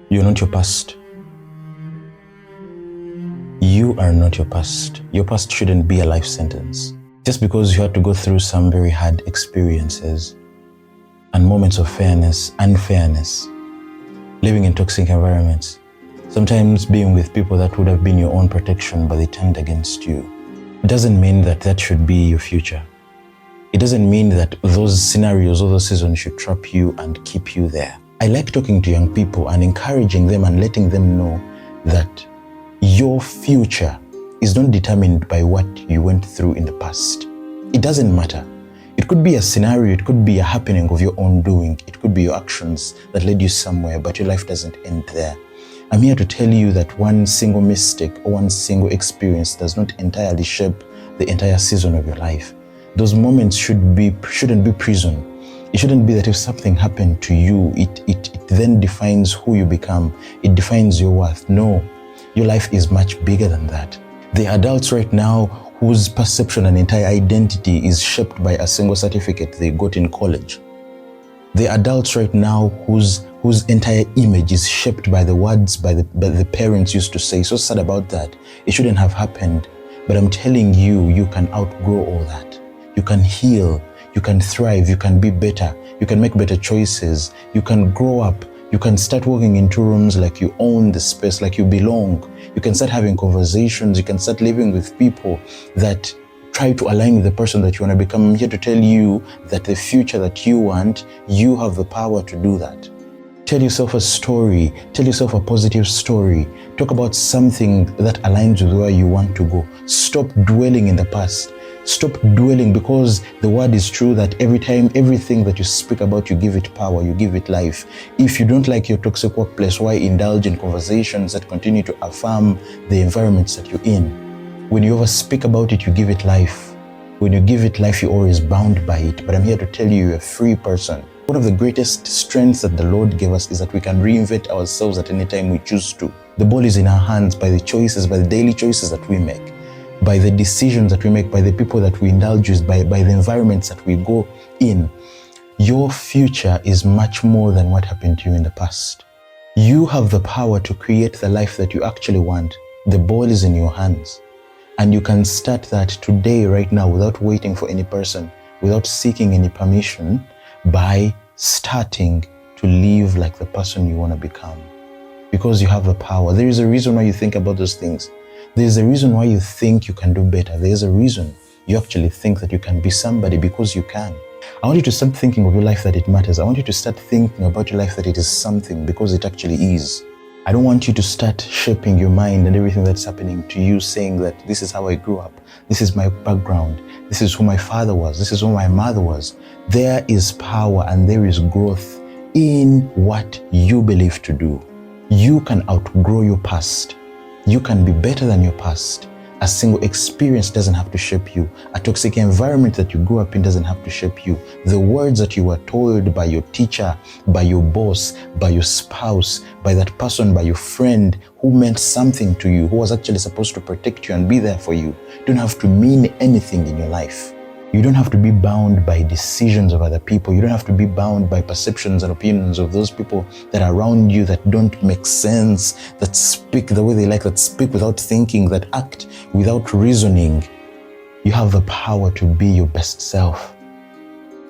You're not your past. You are not your past. Your past shouldn't be a life sentence. Just because you had to go through some very hard experiences and moments of fairness, unfairness, living in toxic environments, sometimes being with people that would have been your own protection, but they turned against you. It doesn't mean that that should be your future. It doesn't mean that those scenarios or those seasons should trap you and keep you there. I like talking to young people and encouraging them and letting them know that your future is not determined by what you went through in the past. It doesn't matter. It could be a scenario, it could be a happening of your own doing, it could be your actions that led you somewhere, but your life doesn't end there. I'm here to tell you that one single mistake or one single experience does not entirely shape the entire season of your life. Those moments shouldn't be prison. It shouldn't be that if something happened to you, it then defines who you become. It defines your worth. No, your life is much bigger than that. The adults right now whose perception and entire identity is shaped by a single certificate they got in college. The adults right now whose entire image is shaped by the words by the parents used to say. So sad about that. It shouldn't have happened. But I'm telling you, you can outgrow all that. You can heal, you can thrive, you can be better, you can make better choices, you can grow up, you can start walking into rooms like you own the space, like you belong. You can start having conversations, you can start living with people that try to align with the person that you want to become. I'm here to tell you that the future that you want, you have the power to do that. Tell yourself a story, tell yourself a positive story. Talk about something that aligns with where you want to go. Stop dwelling in the past. Stop dwelling, because the word is true that every time, everything that you speak about, you give it power, you give it life. If you don't like your toxic workplace, why indulge in conversations that continue to affirm the environments that you're in? When you ever speak about it, you give it life. When you give it life, you're always bound by it. But I'm here to tell you, you're a free person. One of the greatest strengths that the Lord gave us is that we can reinvent ourselves at any time we choose to. The ball is in our hands by the choices, by the daily choices that we make, by the decisions that we make, by the people that we indulge with, by the environments that we go in. Your future is much more than what happened to you in the past. You have the power to create the life that you actually want. The ball is in your hands. And you can start that today, right now, without waiting for any person, without seeking any permission, by starting to live like the person you want to become. Because you have the power. There is a reason why you think about those things. There's a reason why you think you can do better. There's a reason you actually think that you can be somebody, because you can. I want you to start thinking of your life that it matters. I want you to start thinking about your life that it is something, because it actually is. I don't want you to start shaping your mind and everything that's happening to you saying that this is how I grew up, this is my background, this is who my father was, this is who my mother was. There is power and there is growth in what you believe to do. You can outgrow your past. You can be better than your past. A single experience doesn't have to shape you. A toxic environment that you grew up in doesn't have to shape you. The words that you were told by your teacher, by your boss, by your spouse, by that person, by your friend who meant something to you, who was actually supposed to protect you and be there for you, don't have to mean anything in your life. You don't have to be bound by decisions of other people. You don't have to be bound by perceptions and opinions of those people that are around you that don't make sense, that speak the way they like, that speak without thinking, that act without reasoning. You have the power to be your best self.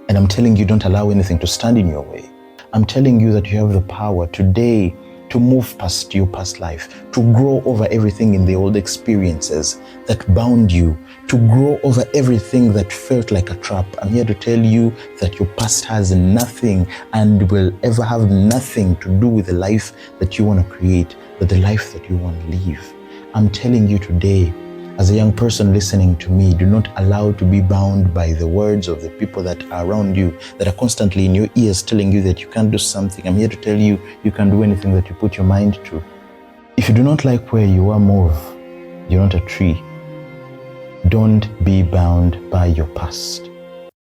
And I'm telling you, don't allow anything to stand in your way. I'm telling you that you have the power today to move past your past life, to grow over everything in the old experiences that bound you, to grow over everything that felt like a trap. I'm here to tell you that your past has nothing and will ever have nothing to do with the life that you want to create, but the life that you want to live. I'm telling you today, as a young person listening to me, do not allow to be bound by the words of the people that are around you, that are constantly in your ears telling you that you can't do something. I'm here to tell you, you can do anything that you put your mind to. If you do not like where you are, move. You're not a tree. Don't be bound by your past.